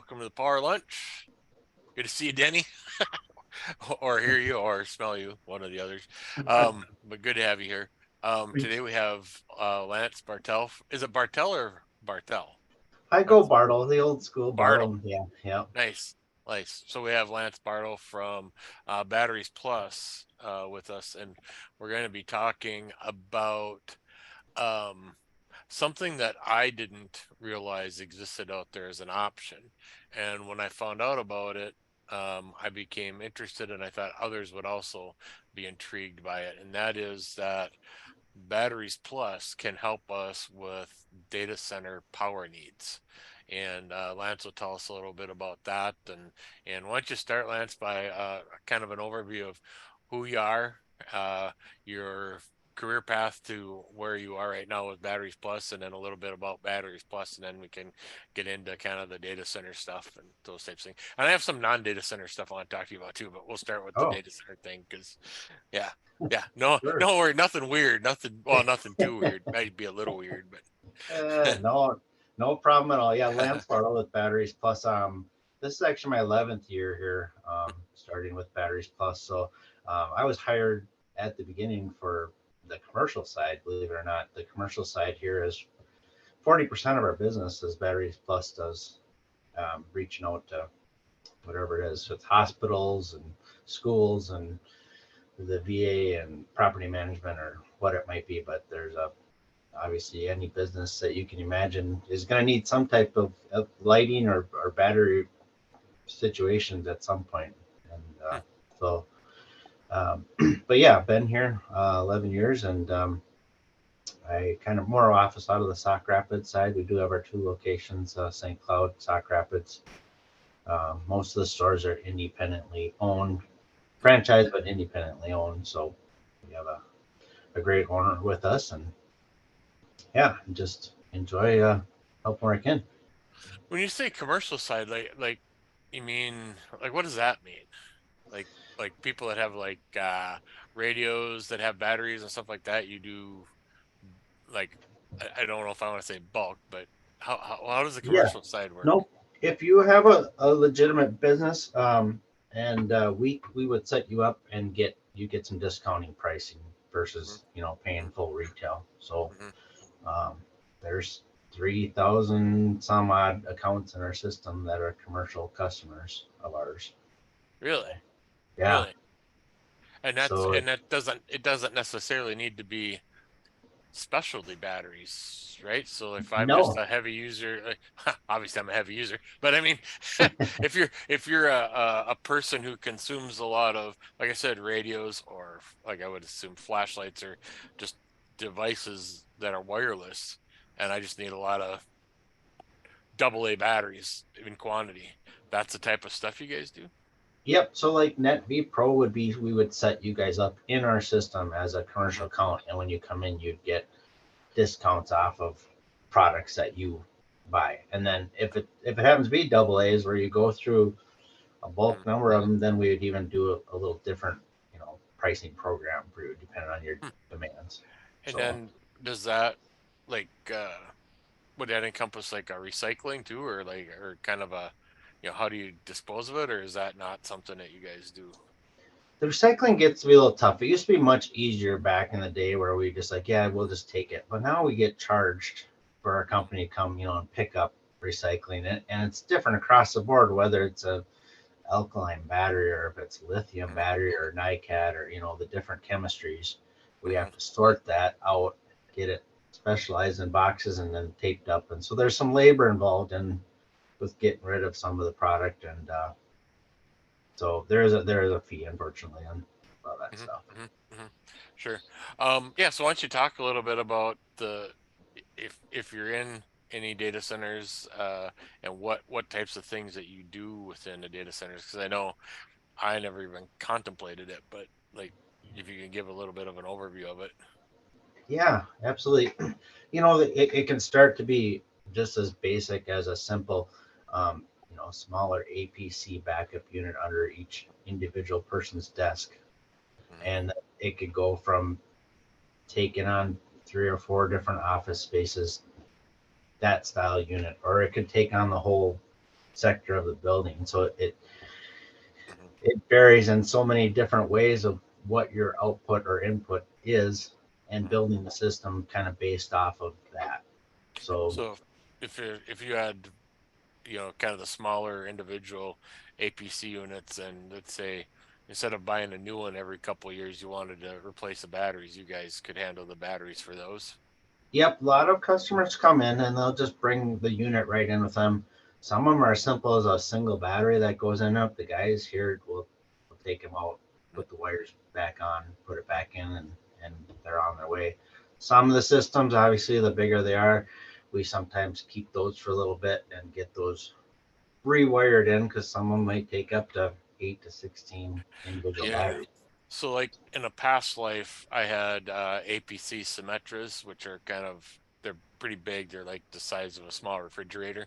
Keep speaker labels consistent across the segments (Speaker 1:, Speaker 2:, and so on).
Speaker 1: welcome to the Power Lunch. Good to see you, Denny, or hear you, or smell you, one of the others. But good to have you here. Today we have Lance Barthel. Is it Bartel or Barthel?
Speaker 2: I go
Speaker 1: Lance
Speaker 2: Bartle, the old school
Speaker 1: Bartle.
Speaker 2: Bartle. Yeah, yeah.
Speaker 1: Nice, nice. So we have Lance Bartle from Batteries Plus with us, and we're going to be talking about um, something that I didn't realize existed out there as an option. And when I found out about it, I became interested, and I thought others would also be intrigued by it. And that is that Batteries Plus can help us with data center power needs. And Lance will tell us a little bit about that. And why don't you start, Lance, by kind of an overview of who you are, your career path to where you are right now with Batteries Plus, and then a little bit about Batteries Plus, and then we can get into kind of the data center stuff and those types of things. And I have some non-data center stuff I want to talk to you about too, but we'll start with the
Speaker 2: Oh,
Speaker 1: data center thing because, yeah, yeah, no,
Speaker 2: sure.
Speaker 1: no worry, nothing weird, nothing. Well, nothing too weird. Might be a little weird, but
Speaker 2: No, no problem at all. Yeah, Lance Bartle with Batteries Plus. This is actually my 11th year here, starting with Batteries Plus. So, I was hired at the beginning for the commercial side. Believe it or not, the commercial side here is 40% of our business is Batteries Plus does, reaching out to whatever it is, with hospitals and schools and the VA and property management or what it might be. But there's a obviously any business that you can imagine is going to need some type of lighting or battery situations at some point. And so, um, but yeah, been here 11 years, and I kind of more office out of the Sauk Rapids side. We do have our two locations, St. Cloud, Sauk Rapids. Most of the stores are independently owned, franchise, but independently owned. So we have a great owner with us, and yeah, just enjoy helping where I can.
Speaker 1: when you say commercial side, like you mean like what does that mean? Like like people that have like radios that have batteries and stuff like that. You do like I don't know if I want to say bulk, but how does the
Speaker 2: Yeah,
Speaker 1: commercial side work?
Speaker 2: nope. If you have a legitimate business, and we would set you up and get some discounting pricing
Speaker 1: Hmm.
Speaker 2: versus paying
Speaker 1: Hmm.
Speaker 2: full retail. So
Speaker 1: Hmm.
Speaker 2: um, there's 3,000 some odd accounts in our system that are commercial customers of ours.
Speaker 1: Really,
Speaker 2: So yeah,
Speaker 1: really, and
Speaker 2: so
Speaker 1: it doesn't necessarily need to be specialty batteries, right? So if I'm just
Speaker 2: no,
Speaker 1: a heavy user, obviously I'm a heavy user, but I mean, if you're a person who consumes a lot of, like I said, radios or like I would assume flashlights or just devices that are wireless, and I just need a lot of double A batteries in quantity, that's the type of stuff you guys do.
Speaker 2: yep. So like NetV Pro would be, we would set you guys up in our system as a
Speaker 1: Hmm.
Speaker 2: commercial account, and when you come in, you'd get discounts off of products that you buy. And then if it happens to be double A's where you go through a
Speaker 1: Hmm.
Speaker 2: bulk number of them, then we would even do a little different, pricing program for you depending on your
Speaker 1: Hmm.
Speaker 2: demands.
Speaker 1: And
Speaker 2: So
Speaker 1: then does that like would that encompass like a recycling too, or like, or kind of a, how do you dispose of it, or is that not something that you guys do?
Speaker 2: the recycling gets to be a little tough. It used to be much easier back in the day where we just like, yeah, we'll just take it. But now we get charged for our
Speaker 1: Mm-hmm.
Speaker 2: company to come, and pick up recycling. And it's different across the board, whether it's a alkaline battery or if it's lithium
Speaker 1: Mm-hmm.
Speaker 2: battery or NiCad or the different chemistries. We
Speaker 1: Mm-hmm.
Speaker 2: have to sort that out, get it specialized in boxes and then taped up. And so there's some labor involved in with getting rid of some of the product. And so there is a fee, unfortunately, on all that
Speaker 1: Mm-hmm.
Speaker 2: stuff.
Speaker 1: Mm-hmm. Mm-hmm. Sure. Yeah. So why don't you talk a little bit about the, if you're in any data centers, and what types of things that you do within the data centers? Because I know I never even contemplated it, but like if you can give a little bit of an overview of it.
Speaker 2: Yeah, absolutely. It can start to be just as basic as a simple, smaller APC backup unit under each individual person's desk.
Speaker 1: Mm-hmm.
Speaker 2: And it could go from taking on 3 or 4 different office spaces, that style unit, or it could take on the whole sector of the building. So
Speaker 1: Mhm.
Speaker 2: it varies in so many different ways of what your output or input is, and
Speaker 1: Mhm.
Speaker 2: building the system kind of based off of that. So
Speaker 1: So if you had, you know, kind of the smaller individual APC units, and let's say instead of buying a new one every couple of years, you wanted to replace the batteries, you guys could handle the batteries for those.
Speaker 2: yep, a lot of customers come in and they'll just bring the unit right in with them. Some of them are as simple as a single battery that goes in up. The guys here will take them out, put the wires back on, put it back in, and they're on their way. Some of the systems, obviously, the bigger they are, we sometimes keep those for a little bit and get those rewired in because some of them might take up to 8 to 16 individual
Speaker 1: Yeah.
Speaker 2: batteries.
Speaker 1: So like in a past life, I had APC Symmetras, which are kind of, they're pretty big. They're like the size of a small refrigerator,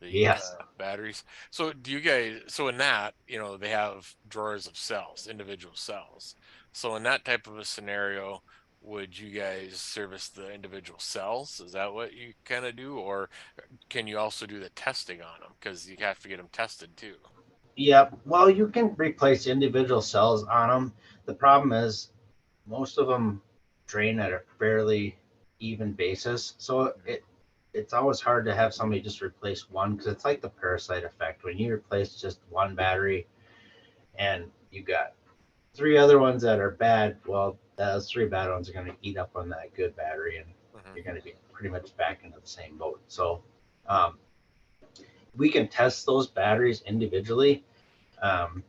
Speaker 1: the
Speaker 2: Yes.
Speaker 1: batteries. So do you guys, so in that, you know, they have drawers of cells, individual cells. So in that type of a scenario, would you guys service the individual cells? Is that what you kind of do? Or can you also do the testing on them? Because you have to get them tested too.
Speaker 2: Yep. Well, you can replace individual cells on them. The problem is most of them drain at a fairly even basis. So it's always hard to have somebody just replace one because it's like the parasite effect. When you replace just one battery and you got three other ones that are bad, well, those three bad ones are going to eat up on that good battery, and
Speaker 1: Mhm.
Speaker 2: you're going to be pretty much back into the same boat. So um, we can test those batteries individually. Um,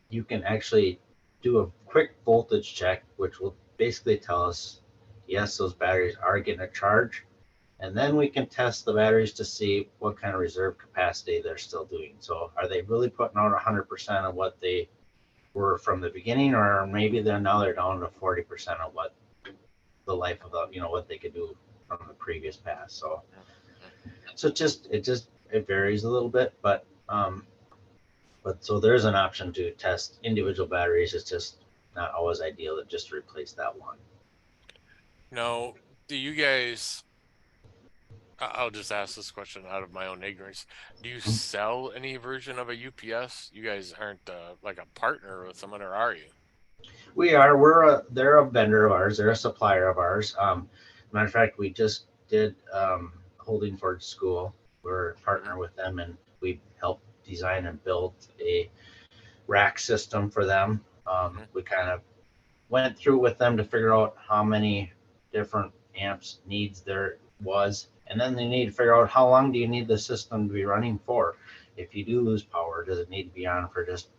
Speaker 2: you can actually do a quick voltage check, which will basically tell us, yes, those batteries are getting a charge. And then we can test the batteries to see what kind of reserve capacity they're still doing. So are they really putting out 100% of what they were from the beginning, or maybe they're down to 40% of what the life of the, what they could do from the previous pass. So,
Speaker 1: Mhm.
Speaker 2: so it varies a little bit, but so there's an option to test individual batteries. It's just not always ideal to just replace that one.
Speaker 1: Now, do you guys, I'll just ask this question out of my own ignorance. Do you sell any version of a UPS? You guys aren't like a partner with someone, or are you?
Speaker 2: They're a vendor of ours. They're a supplier of ours. Matter of fact, we just did Holding Ford School. We're a
Speaker 1: Hmm.
Speaker 2: partner with them, and we helped design and build a rack system for them.
Speaker 1: Hmm.
Speaker 2: We kind of went through with them to figure out how many different amps needs there was, and then they need to figure out how long do you need the system to be running for. If you do lose power, does it need to be on for just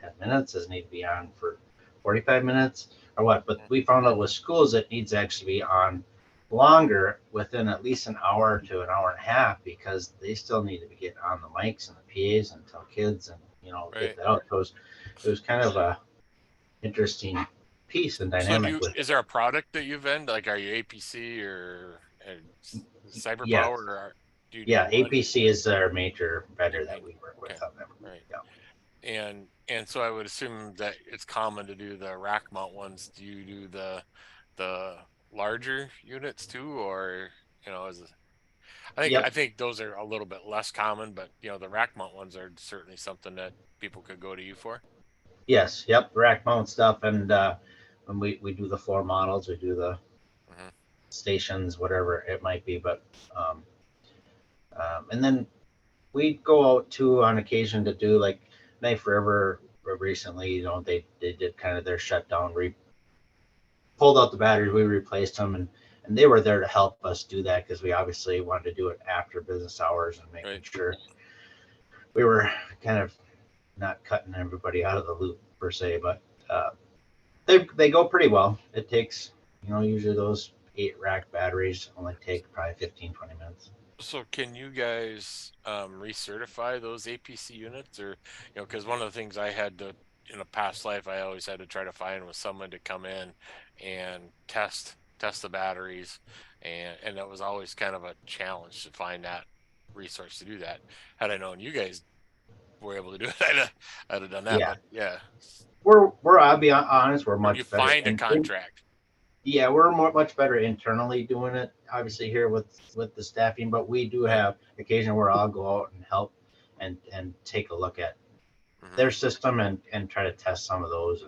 Speaker 2: 10 minutes? Does it need to be on for 45 minutes or what? But we found out with schools it needs to actually be on longer, within at least an hour to an hour and a half, because they still need to get on the mics and the PAs and tell kids and get
Speaker 1: Right.
Speaker 2: that out. So it was kind of a interesting piece and
Speaker 1: So do
Speaker 2: dynamic
Speaker 1: you,
Speaker 2: with it.
Speaker 1: is there a product that you vend? Like, are you APC or Cyber Power,
Speaker 2: Yes.
Speaker 1: or do you do
Speaker 2: Yeah,
Speaker 1: one?
Speaker 2: APC is our major vendor
Speaker 1: AP.
Speaker 2: that we work
Speaker 1: Okay.
Speaker 2: with on them.
Speaker 1: Right.
Speaker 2: Yeah.
Speaker 1: And so I would assume that it's common to do the rack mount ones. Do you do the larger units too, or you know, is it, I
Speaker 2: Yep.
Speaker 1: think those are a little bit less common, but you know, the rack mount ones are certainly something that people could go to you for.
Speaker 2: Yes. Yep. Rack mount stuff, and when we do the floor models, we do the
Speaker 1: Hmm.
Speaker 2: stations, whatever it might be. But um, and then we go out too on occasion to do like Knife River recently. They did kind of their shutdown. We pulled out the batteries, we replaced them, and they were there to help us do that because we obviously wanted to do it after business hours and making
Speaker 1: Right.
Speaker 2: sure we were kind of not cutting everybody out of the loop per se, but they go pretty well. It takes usually those 8 rack batteries only take probably 15-20 minutes.
Speaker 1: So can you guys recertify those APC units, or you know, because one of the things I had to, in a past life, I always had to try to find was someone to come in and test the batteries, and that was always kind of a challenge to find that resource to do that. Had I known you guys were able to do it, I'd have done that.
Speaker 2: Yeah,
Speaker 1: But yeah,
Speaker 2: I'll be honest, we're
Speaker 1: or you
Speaker 2: much better
Speaker 1: find a contract.
Speaker 2: yeah, much better internally doing it. Obviously here with the staffing, but we do
Speaker 1: Right.
Speaker 2: have occasion where I'll go out and help and take a look at
Speaker 1: Mhm.
Speaker 2: their system and try to test some of those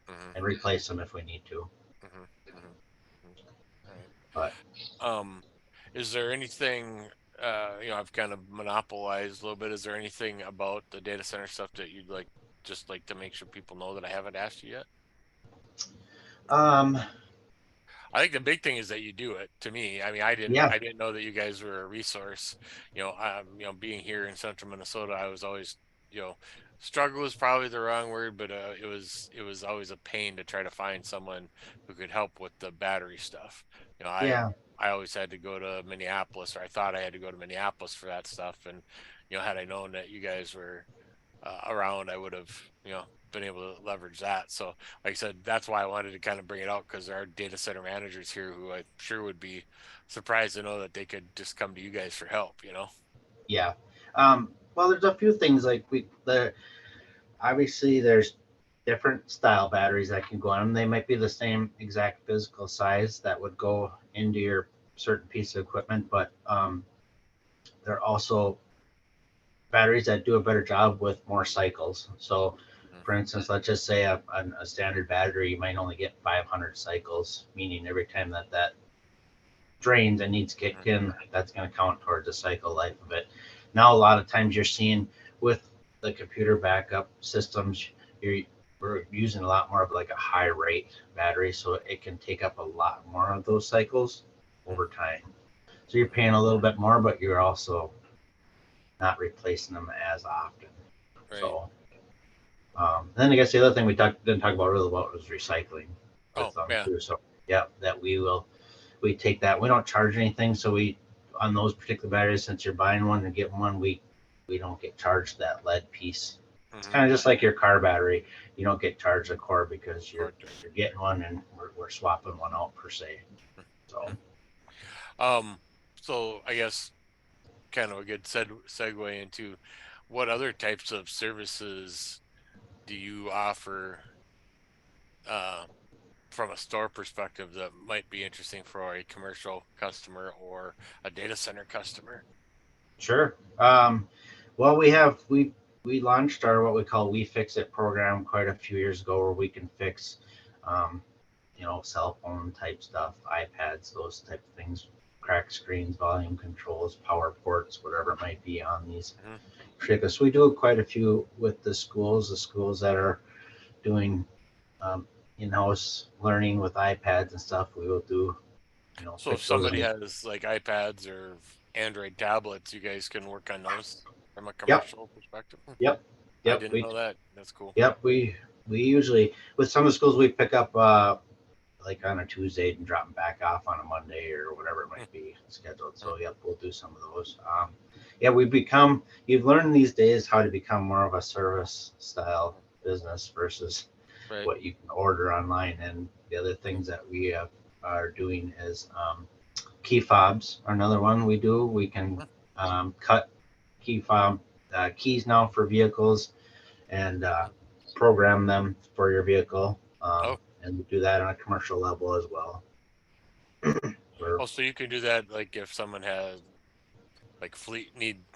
Speaker 1: Mhm.
Speaker 2: and replace them if we need to.
Speaker 1: Mhm. Mhm. Mhm. All right.
Speaker 2: But
Speaker 1: Um, is there anything, I've kind of monopolized a little bit. Is there anything about the data center stuff that you'd like, just like to make sure people know that I haven't asked you yet?
Speaker 2: um,
Speaker 1: I think the big thing is that you do it. To me, I mean, I didn't,
Speaker 2: yeah,
Speaker 1: I didn't know that you guys were a resource. Being here in Central Minnesota, I was always, you know, struggle is probably the wrong word, but it was always a pain to try to find someone who could help with the battery stuff. You know, I
Speaker 2: yeah,
Speaker 1: I always had to go to Minneapolis, or I thought I had to go to Minneapolis for that stuff. And had I known that you guys were around, I would have, been able to leverage that. So, like I said, that's why I wanted to kind of bring it out, because there are data center managers here who I'm sure would be surprised to know that they could just come to you guys for help.
Speaker 2: yeah. Well, there's a few things like obviously there's different style batteries that can go on them. They might be the same exact physical size that would go into your certain piece of equipment, but they're also batteries that do a better job with more cycles. So,
Speaker 1: Mhm.
Speaker 2: for instance, let's just say a standard battery, you might only get 500 cycles, meaning every time that drains and needs kicked
Speaker 1: Mhm.
Speaker 2: in, that's going to count towards the cycle life of it. Now, a lot of times you're seeing with the computer backup systems, you're we're using a lot more of like a high rate battery, so it can take up a lot more of those cycles
Speaker 1: Mhm.
Speaker 2: over time. So you're
Speaker 1: Mhm.
Speaker 2: paying a little bit more, but you're also not replacing them as often.
Speaker 1: Right.
Speaker 2: So then I guess the other thing we didn't talk about really about was recycling with
Speaker 1: Oh,
Speaker 2: them
Speaker 1: yeah.
Speaker 2: too. So yeah, that we take that. We don't charge anything, so we on those particular batteries, since you're buying one and getting one, we don't get charged that lead piece. It's
Speaker 1: Hmm.
Speaker 2: kind of just like your car battery. You don't get charged a core because
Speaker 1: Correct.
Speaker 2: you're getting one and we're swapping one out per se. So
Speaker 1: Mhm. Um, so I guess kind of a good segue into what other types of services do you offer, uh, from a store perspective, that might be interesting for a commercial customer or a data center customer?
Speaker 2: sure. Well, we launched our what we call We Fix It program quite a few years ago, where we can fix, um, cell phone type stuff, iPads, those type of things, cracked screens, volume controls, power ports, whatever it might be on these
Speaker 1: Hmm.
Speaker 2: particular. So we do quite a few with the schools that are doing um, in-house learning with iPads and stuff. We will do,
Speaker 1: So if
Speaker 2: fix those.
Speaker 1: somebody has like iPads or Android tablets, you guys can work on those from a
Speaker 2: Yep,
Speaker 1: commercial perspective.
Speaker 2: yep,
Speaker 1: I
Speaker 2: yep.
Speaker 1: didn't know that. That's cool.
Speaker 2: Yep, we usually with some of the schools we pick up like on a Tuesday and drop them back off on a Monday or whatever it
Speaker 1: Hmm.
Speaker 2: might be scheduled.
Speaker 1: Hmm.
Speaker 2: So yep, we'll do some of those. Yeah, you've learned these days how to become more of a service style business versus
Speaker 1: Right.
Speaker 2: what you can order online. And the other
Speaker 1: Hmm.
Speaker 2: things that we are doing is key fobs are another one we do. We can cut key fob keys now for vehicles and
Speaker 1: Hmm.
Speaker 2: program them for your vehicle.
Speaker 1: Oh,
Speaker 2: And we do that on a commercial level as well. We're,
Speaker 1: oh, so you can do that like if someone has like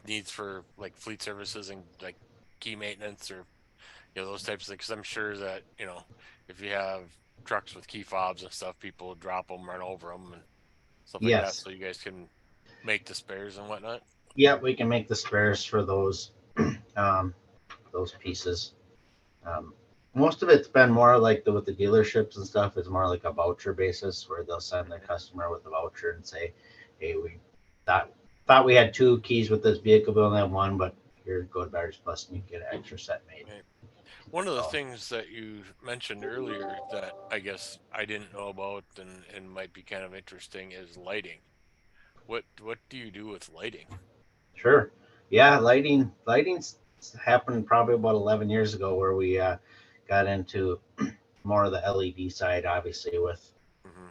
Speaker 1: needs for like fleet services and like key maintenance, or those types of things. 'Cause I'm sure that if you have trucks with key fobs and stuff, people will drop them, run over them, and stuff like that.
Speaker 2: yes,
Speaker 1: So you guys can make the spares and whatnot.
Speaker 2: yeah, we can make the spares for um, those pieces. Um, Most of it's been more like with the dealerships and stuff. It's more like a voucher basis where they'll send their
Speaker 1: Hmm.
Speaker 2: customer with a voucher and say, "Hey, we thought thought we had two keys with this vehicle, we only have one, but here, go to Batteries Plus and you get an extra set made."
Speaker 1: Right. One of the
Speaker 2: So
Speaker 1: things that you mentioned earlier that I guess I didn't know about, and might be kind of interesting, is lighting. What do you do with lighting?
Speaker 2: sure, yeah, lighting's happened probably about 11 years ago where we got into more of the LED side, obviously
Speaker 1: Hmm.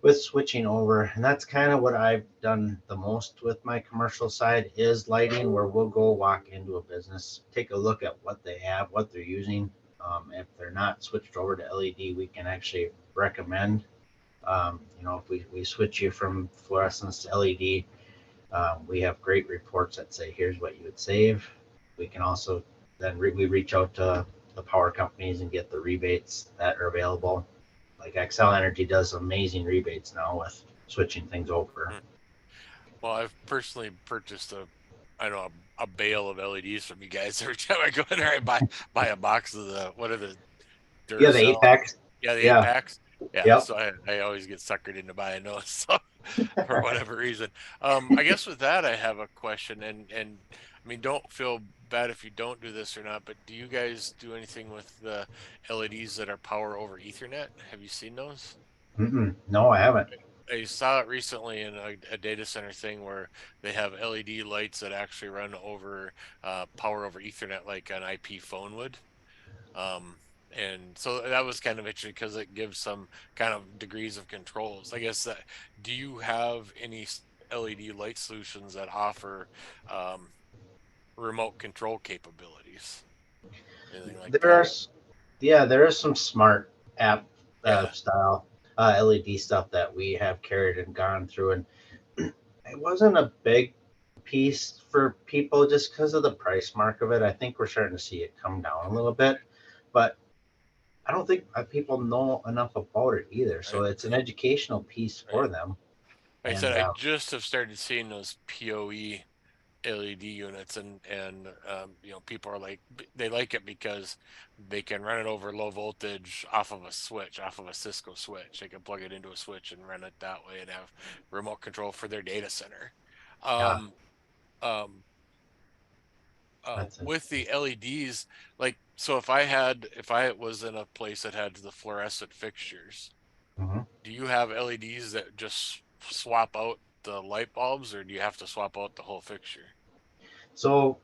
Speaker 2: with switching over, and that's kind of what I've done the most with my commercial side is lighting, where we'll go walk into a business, take a look at what they have, what they're using. If they're not switched over to LED, we can actually recommend, if we switch you from fluorescence to LED, We have great reports that say here's what you would save. We can also we reach out to the power companies and get the rebates that are available. Like Xcel Energy does amazing rebates now with switching things over.
Speaker 1: Hmm. Well, I've personally purchased I don't know, a bale of LEDs from you guys every time I go in there. I buy a box of the what are the
Speaker 2: Yeah, the eight
Speaker 1: Duracell?
Speaker 2: packs.
Speaker 1: Yeah, the eight
Speaker 2: Yeah.
Speaker 1: packs. Yeah,
Speaker 2: Yep.
Speaker 1: so I always get suckered into buying those. So for whatever reason. I guess with that, I have a question, and I mean, don't feel bad if you don't do this or not, but do you guys do anything with the LEDs that are power over Ethernet? Have you seen those?
Speaker 2: Mm-mm. No, I haven't.
Speaker 1: I saw it recently in a data center thing where they have LED lights that actually run over power over Ethernet like an IP phone would. Um, and so that was kind of interesting because it gives some kind of degrees of controls. I guess that do you have any LED light solutions that offer um, remote control capabilities? Anything like that?
Speaker 2: There's Yeah, there is some smart app
Speaker 1: Yeah.
Speaker 2: style LED stuff that we have carried and gone through, and it wasn't a big piece for people just because of the price mark of it. I think we're starting to see it come down a little bit, but I don't think people know enough about it either. So
Speaker 1: Right.
Speaker 2: it's an educational piece
Speaker 1: Right.
Speaker 2: for them.
Speaker 1: Like I said,
Speaker 2: And
Speaker 1: I just have started seeing those PoE LED units, and people are like they like it because they can run it over low voltage off of a switch, off of a Cisco switch. They can plug it into a switch and run it that way and have remote control for their data center.
Speaker 2: yeah,
Speaker 1: Um, um,
Speaker 2: that's it.
Speaker 1: with the LEDs, like so, if I was in a place that had the fluorescent fixtures,
Speaker 2: Mhm.
Speaker 1: do you have LEDs that just swap out the light bulbs, or do you have to swap out the whole fixture?
Speaker 2: So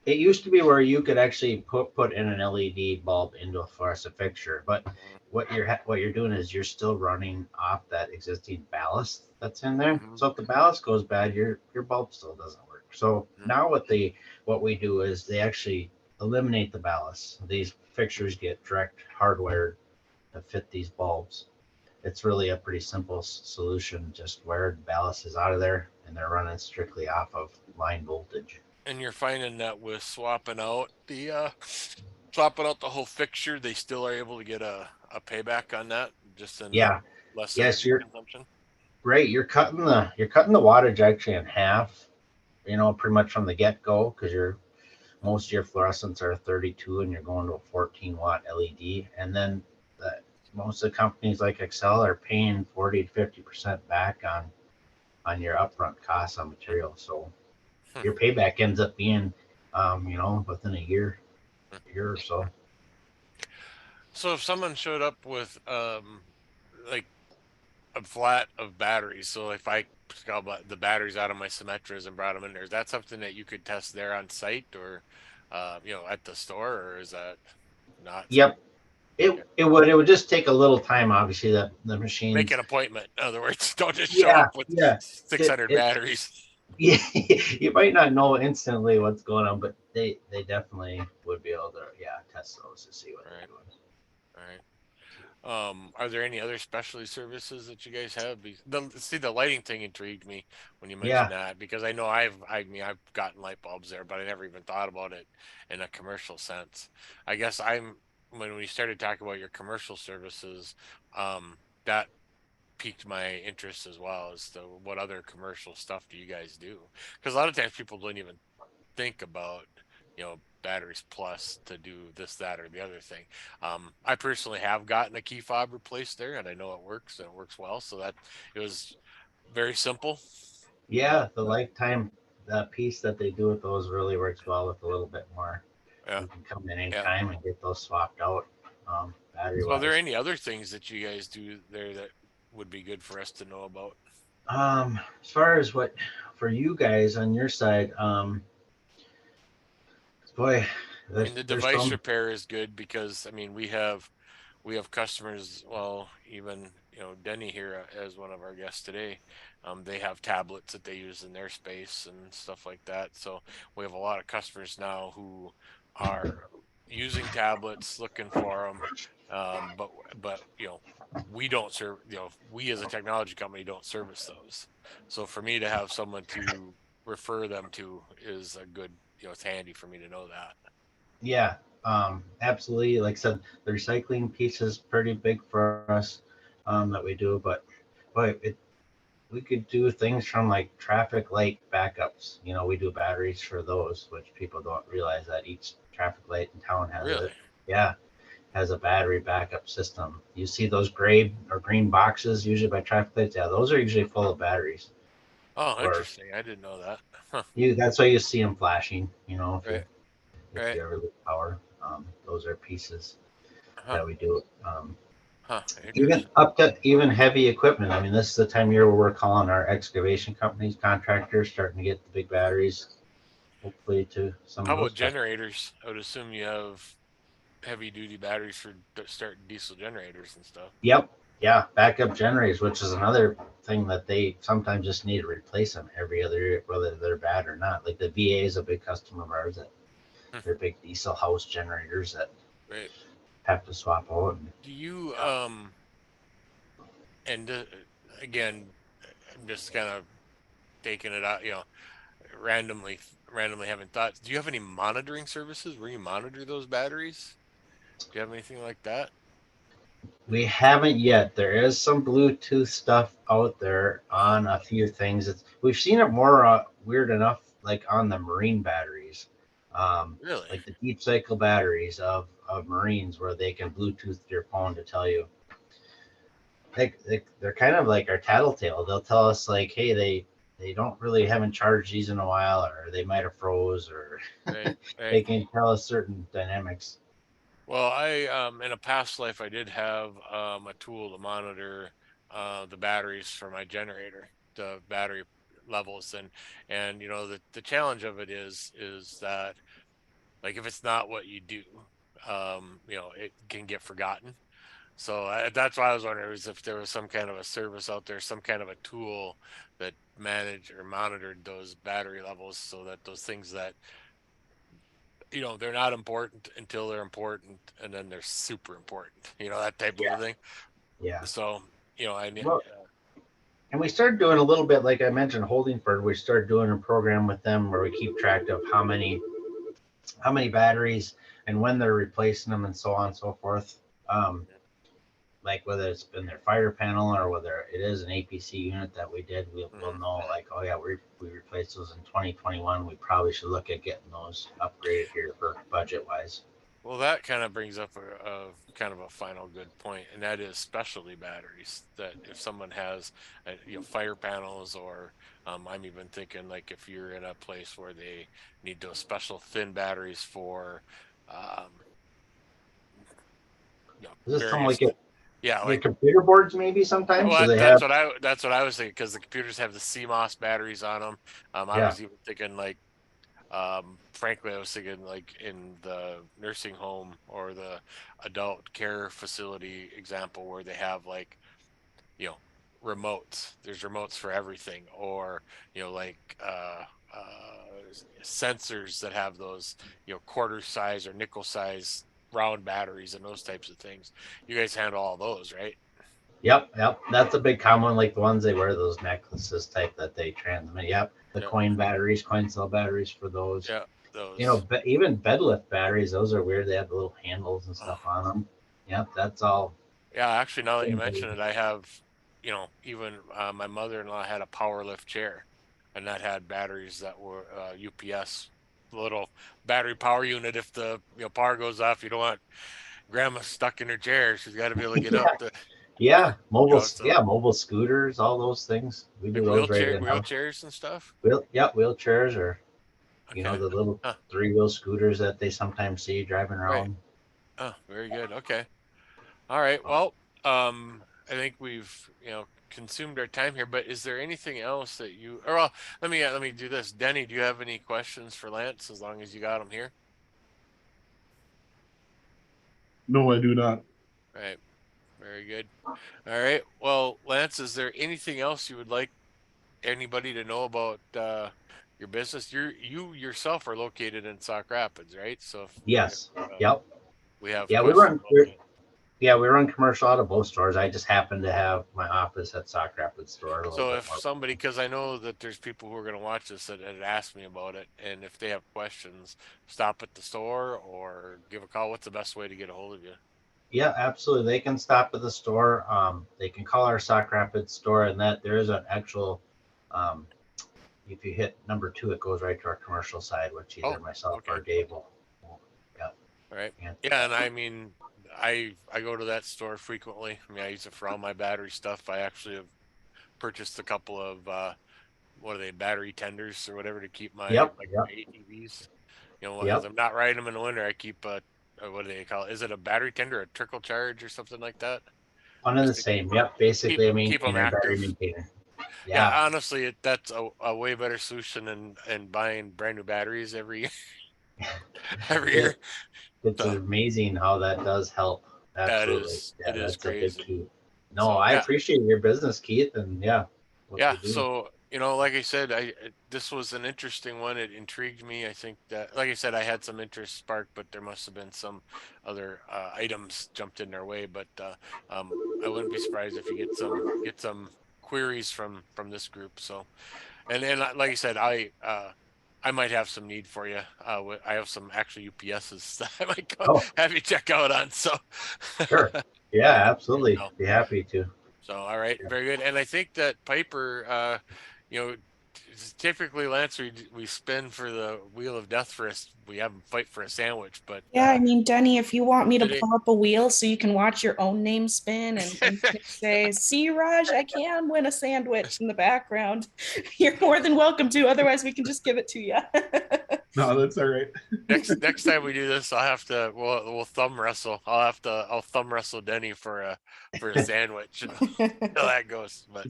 Speaker 2: it used to be where you could actually put in an LED bulb into a fluorescent fixture, but what you're doing is you're still running off that existing ballast that's in there.
Speaker 1: Mm-hmm.
Speaker 2: So if the ballast goes bad, your bulb still doesn't work. So
Speaker 1: Mm-hmm.
Speaker 2: now what we do is they actually eliminate the ballast. These fixtures get direct hardwired to fit these bulbs. It's really a pretty simple solution. Just where the ballast is out of there, and they're running strictly off of line voltage.
Speaker 1: And you're finding that with swapping out the whole fixture, they still are able to get a payback on that, just in
Speaker 2: Yeah.
Speaker 1: less
Speaker 2: Yes,
Speaker 1: energy
Speaker 2: you're
Speaker 1: consumption.
Speaker 2: right. You're cutting the wattage actually in half. Pretty much from the get go, because most of your fluorescents are 32, and you're going to a 14-watt LED, and then the, most of the companies like Excel are paying 40 to 50% back on your upfront costs on material. So
Speaker 1: Hmm.
Speaker 2: your payback ends up being, within a year or so.
Speaker 1: So if someone showed up with like a flat of batteries, so if I got the batteries out of my Symmetras and brought them in there, is that something that you could test there on site, or at the store, or is that not something?
Speaker 2: Yep. It would just take a little time. Obviously, the
Speaker 1: Make an
Speaker 2: machines.
Speaker 1: appointment. In other words, don't just show
Speaker 2: Yeah,
Speaker 1: up with
Speaker 2: yeah. It,
Speaker 1: 600
Speaker 2: it
Speaker 1: batteries.
Speaker 2: yeah, you might not know instantly what's going on, but they definitely would be able to, yeah, test those to see what
Speaker 1: All
Speaker 2: they're
Speaker 1: right,
Speaker 2: doing.
Speaker 1: all right. Are there any other specialty services that you guys have? The lighting thing intrigued me when you
Speaker 2: Yeah,
Speaker 1: mentioned that because I know I mean I've gotten light bulbs there, but I never even thought about it in a commercial sense. I guess when we started talking about your commercial services, that piqued my interest as well as to what other commercial stuff do you guys do? Because a lot of times people don't even think about batteries plus to do this, that, or the other thing. I personally have gotten a key fob replaced there, and I know it works and it works well. So that it was very simple,
Speaker 2: yeah.
Speaker 1: but
Speaker 2: The lifetime piece that they do with those really works well with a little bit more.
Speaker 1: yeah,
Speaker 2: You can come in
Speaker 1: yeah.
Speaker 2: anytime and get those swapped out, battery
Speaker 1: So are there
Speaker 2: wise.
Speaker 1: any other things that you guys do there that would be good for us to know about?
Speaker 2: As far as what for you guys on your side, boy,
Speaker 1: I mean,
Speaker 2: there's
Speaker 1: the
Speaker 2: there's
Speaker 1: device
Speaker 2: some.
Speaker 1: repair is good because I mean we have customers. Well, even Denny here as one of our guests today. They have tablets that they use in their space and stuff like that. So we have a lot of customers now who are using tablets, looking for them, but we don't serve. We as a technology company don't service those. So for me to have someone to refer them to is a good. It's handy for me to know that.
Speaker 2: Yeah, absolutely. Like I said, the recycling piece is pretty big for us, that we do, but we could do things from like traffic light backups. We do batteries for those, which people don't realize that each traffic light in town has it.
Speaker 1: Really?
Speaker 2: Yeah, has a battery backup system. You see those gray or green boxes usually by traffic lights? Yeah, those are usually full of batteries.
Speaker 1: Oh,
Speaker 2: Or
Speaker 1: interesting. I didn't know that. Huh.
Speaker 2: that's why you see them flashing. If you
Speaker 1: Right.
Speaker 2: if
Speaker 1: Right.
Speaker 2: you ever lose power, those are pieces
Speaker 1: Huh.
Speaker 2: that we do.
Speaker 1: Huh.
Speaker 2: Even
Speaker 1: Interesting.
Speaker 2: up to even heavy equipment. I mean, this is the time of year where we're calling our excavation companies, contractors, starting to get the big batteries, hopefully to some
Speaker 1: How
Speaker 2: of
Speaker 1: about
Speaker 2: those customers.
Speaker 1: generators? I would assume you have heavy duty batteries for starting diesel generators and stuff.
Speaker 2: Yep. Yeah. Backup generators, which is another thing that they sometimes just need to replace them every other year, whether they're bad or not. Like the VA is a big customer of ours that
Speaker 1: Hmm.
Speaker 2: they're big diesel house generators that
Speaker 1: Right.
Speaker 2: have to swap out. And,
Speaker 1: Do you
Speaker 2: yeah.
Speaker 1: and again, I'm just kind of taking it out, randomly having thoughts. Do you have any monitoring services where you monitor those batteries? Do you have anything like that?
Speaker 2: We haven't yet. There is some Bluetooth stuff out there
Speaker 1: Oh,
Speaker 2: on a few things. We've seen it more weird enough, like on the marine batteries, um,
Speaker 1: really?
Speaker 2: like the deep cycle batteries of Marines, where they can Bluetooth your phone to tell you. They're kind of like our tattletale. They'll tell us like, hey, they don't really haven't charged these in a while, or they might have froze, or
Speaker 1: Right, right.
Speaker 2: they can tell us certain dynamics.
Speaker 1: Well, I in a past life I did have a tool to monitor the batteries for my generator, the battery levels, and the challenge of it is that like if it's not what you do, it can get forgotten. So that's why I was wondering is if there was some kind of a service out there, some kind of a tool that managed or monitored those battery levels so that those things that they're not important until they're important and then they're super important, that type of a
Speaker 2: Yeah,
Speaker 1: thing.
Speaker 2: yeah.
Speaker 1: So I
Speaker 2: Well, and we started doing a little bit, like I mentioned, Holdingford. We started doing a program with them where we keep track of how many batteries and when they're replacing them and so on and so forth. Um, like whether it's been their fire panel or whether it is an APC unit that we did, we'll
Speaker 1: mhm.
Speaker 2: know like, oh yeah, we replaced those in 2021. We probably should look at getting those upgraded here for budget wise.
Speaker 1: Well, that kind of brings up a kind of a final good point, and that is specialty batteries. That if someone has, fire panels, or I'm even thinking like if you're in a place where they need those special thin batteries for, um,
Speaker 2: Is this something
Speaker 1: various,
Speaker 2: like it?
Speaker 1: yeah,
Speaker 2: Your
Speaker 1: like
Speaker 2: computer boards maybe sometimes?
Speaker 1: well,
Speaker 2: Do they
Speaker 1: that's
Speaker 2: have?
Speaker 1: what I was thinking because the computers have the CMOS batteries on them. I
Speaker 2: Yeah.
Speaker 1: was even thinking like frankly, I was thinking like in the nursing home or the adult care facility example where they have like, you know, remotes. There's remotes for everything, or like sensors that have those, quarter size or nickel size round batteries and those types of things. You guys handle all those, right?
Speaker 2: Yep, yep. That's a big common one, like the ones they wear, those necklaces type that they transmit. Yep, the
Speaker 1: Yeah,
Speaker 2: coin cell batteries for those.
Speaker 1: yeah, those.
Speaker 2: Even bed lift batteries, those are weird. They have the little handles and
Speaker 1: Oh.
Speaker 2: stuff on them. Yep, that's all
Speaker 1: Yeah, actually, now that you
Speaker 2: things.
Speaker 1: mention it, I have, even my mother-in-law had a power lift chair, and that had batteries that were UPS, little battery power unit. If the power goes off, you don't want grandma stuck in her chair. She's got to be able to get up
Speaker 2: Yeah,
Speaker 1: to,
Speaker 2: yeah,
Speaker 1: so
Speaker 2: mobile scooters, all those things. We do
Speaker 1: like
Speaker 2: those right in house.
Speaker 1: wheelchairs and stuff.
Speaker 2: Yep, wheelchairs or
Speaker 1: Okay.
Speaker 2: the little
Speaker 1: Huh.
Speaker 2: 3-wheel scooters that they sometimes see driving
Speaker 1: Right.
Speaker 2: around.
Speaker 1: Oh, very good. Okay. All right. Well, I think we've, consumed our time here, but is there anything else that or well, let me do this. Denny, do you have any questions for Lance as long as you got him here?
Speaker 3: No, I do not.
Speaker 1: All right. Very good. All right. Well, Lance, is there anything else you would like anybody to know about your business. You yourself are located in Sauk Rapids, right? So if,
Speaker 2: Yes. Yep.
Speaker 1: we have
Speaker 2: Yeah,
Speaker 1: questions about that.
Speaker 2: we run commercial out of both stores. I just happen to have my office at Sauk Rapids store a little
Speaker 1: So
Speaker 2: bit
Speaker 1: if
Speaker 2: more.
Speaker 1: somebody, because I know that there's people who are going to watch this that had asked me about it, and if they have questions, stop at the store or give a call. What's the best way to get a hold of you?
Speaker 2: Yeah, absolutely. They can stop at the store. They can call our Sauk Rapids store, and that there is an actual. Um, if you hit number 2, it goes right to our commercial side, which either
Speaker 1: Oh,
Speaker 2: myself
Speaker 1: okay.
Speaker 2: or Dave will yeah,
Speaker 1: All right.
Speaker 2: answer
Speaker 1: Yeah,
Speaker 2: that.
Speaker 1: and I mean, I go to that store frequently. I mean, I use it for all my battery stuff. I actually have purchased a couple of what are they, battery tenders or whatever to keep my
Speaker 2: Yep,
Speaker 1: like
Speaker 2: yep,
Speaker 1: my ATVs. You know, as
Speaker 2: yep.
Speaker 1: I'm not riding them in the winter, I keep a what do they call it? Is it a battery tender, a trickle charge, or something like that?
Speaker 2: One and the
Speaker 1: Just to
Speaker 2: same. Yep,
Speaker 1: keep
Speaker 2: basically a
Speaker 1: keep them
Speaker 2: maintainer, battery
Speaker 1: active.
Speaker 2: maintainer.
Speaker 1: Yeah,
Speaker 2: Yeah,
Speaker 1: honestly, that's a way better solution than buying brand new batteries every every year.
Speaker 2: it, it's
Speaker 1: So
Speaker 2: amazing how that does help.
Speaker 1: that
Speaker 2: Absolutely.
Speaker 1: is
Speaker 2: Yeah,
Speaker 1: it is
Speaker 2: that's a big
Speaker 1: crazy.
Speaker 2: key. No,
Speaker 1: So
Speaker 2: I
Speaker 1: yeah,
Speaker 2: appreciate your business, Keith, and yeah, what
Speaker 1: yeah.
Speaker 2: you do.
Speaker 1: So like I said, this was an interesting one. It intrigued me. I think that, like I said, I had some interest sparked, but there must have been some other items jumped in their way. But I wouldn't be surprised if you get some queries from this group. So and like I said, I might have some need for you. I have some actual UPSs that I might
Speaker 2: Oh,
Speaker 1: have you check out on. So,
Speaker 2: sure. Yeah, absolutely.
Speaker 1: so,
Speaker 2: Be happy to.
Speaker 1: all right, very good. And I think that Piper, you know, typically Lance, we spin for the wheel of death for us. We have them fight for a sandwich, but
Speaker 4: Yeah, I mean, Denny, if you want me to
Speaker 1: today,
Speaker 4: pull up a wheel so you can watch your own name spin and you can say, see, Raj, I can win a sandwich in the background, you're more than welcome to. Otherwise, we can just give it to you.
Speaker 3: No, that's all right.
Speaker 1: next time we do this, I'll have to we'll thumb wrestle. I'll thumb wrestle Denny for a sandwich. How that goes, but.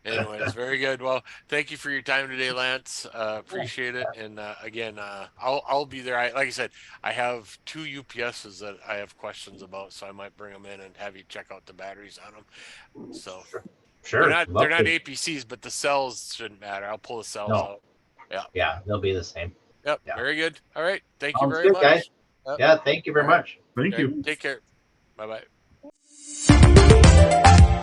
Speaker 1: Anyways, very good. Well, thank you for your time today, Lance. Appreciate it. And again, I'll be there. Like I said, I have 2 UPSs that I have questions about, so I might bring them in and have you check out the batteries on them. So they're
Speaker 2: Sure.
Speaker 1: not
Speaker 2: Love to.
Speaker 1: APCs, but the cells shouldn't matter. I'll pull the cells
Speaker 2: No.
Speaker 1: out. Yeah.
Speaker 2: Yeah, they'll be the same.
Speaker 1: Yep.
Speaker 2: Yeah.
Speaker 1: Very good. All right. Thank you
Speaker 2: Sounds
Speaker 1: very
Speaker 2: good, guys.
Speaker 1: much. Yep.
Speaker 2: Yeah, thank you
Speaker 1: All
Speaker 2: very
Speaker 1: right.
Speaker 2: much.
Speaker 3: Thank
Speaker 1: Okay.
Speaker 3: you.
Speaker 1: Take care. Bye bye.